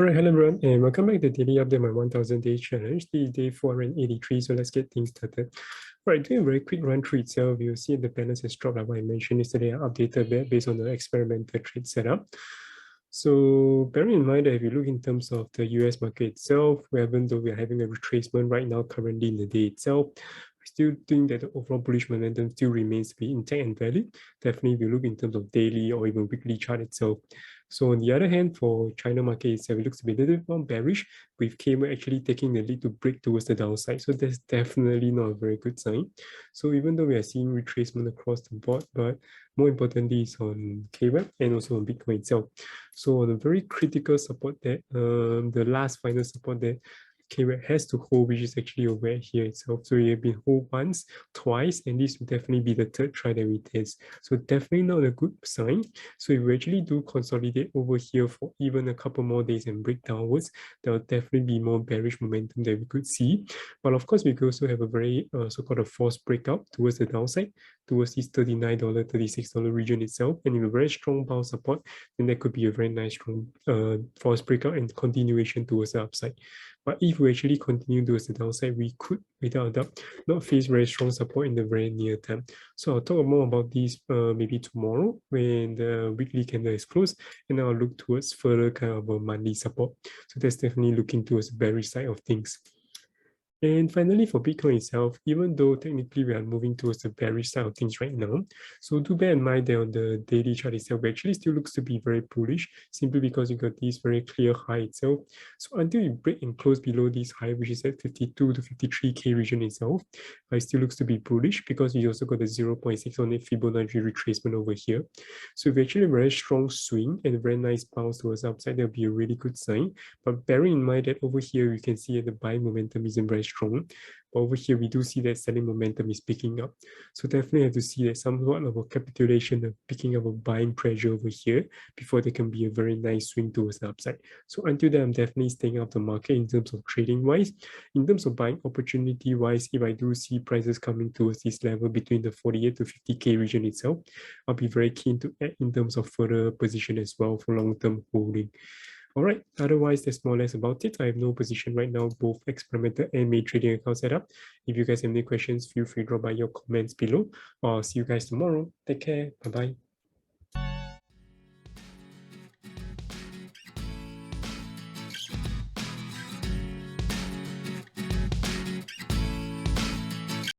All right, hello everyone, and welcome back to the daily update, my 1000 day challenge. This is day 483, so let's get things started. All right, doing a very quick run through itself, you'll see the balance has dropped, like what I mentioned yesterday. I updated a bit based on the experimental trade setup. So bearing in mind that if you look in terms of the US market itself, even though we're having a retracement right now currently in the day itself, I still think that the overall bullish momentum still remains to be intact and valid. Definitely if you look in terms of daily or even weekly chart itself. So on the other hand, for China market itself, it looks to be a little bit more bearish, with KMA actually taking the lead to break towards the downside. So that's definitely not a very good sign. So even though we are seeing retracement across the board, but more importantly is on KWEB and also on Bitcoin itself. So on a very critical support that the last final support that KWEB has to hold, which is actually over here itself. So it have been hold once, twice, and this will definitely be the third try that we test. So definitely not a good sign. So if we actually do consolidate over here for even a couple more days and break downwards, there will definitely be more bearish momentum that we could see. But of course, we could also have a very so-called a forced breakout towards the downside, towards this $39, $36 region itself. And if a very strong bounce support, then that could be a very nice strong forced breakout and continuation towards the upside. But if we actually continue towards the downside, we could, without a doubt, not face very strong support in the very near term. So I'll talk more about this maybe tomorrow when the weekly candle is closed, and I'll look towards further kind of a monthly support. So that's definitely looking towards the bearish side of things. And finally, for Bitcoin itself, even though technically we are moving towards the bearish side of things right now, so do bear in mind that on the daily chart itself, it actually still looks to be very bullish, simply because you got this very clear high itself. So until you break and close below this high, which is at 52 to 53K region itself, it still looks to be bullish because you also got the 0.6 on it Fibonacci retracement over here. So if actually a very strong swing and a very nice bounce towards the upside, that'll be a really good sign. But bearing in mind that over here, you can see that the buying momentum isn't very strong. But over here, we do see that selling momentum is picking up. So definitely have to see that somewhat of a capitulation of picking up a buying pressure over here before there can be a very nice swing towards the upside. So until then, I'm definitely staying out of the market in terms of trading wise. In terms of buying opportunity wise, if I do see prices coming towards this level between the 48 to 50K region itself, I'll be very keen to add in terms of further position as well for long-term holding. All right, otherwise that's more or less about it. I have no position right now, both experimental and main trading account setup. If you guys have any questions, feel free to drop by your comments below. I'll see you guys tomorrow. Take care. Bye-bye.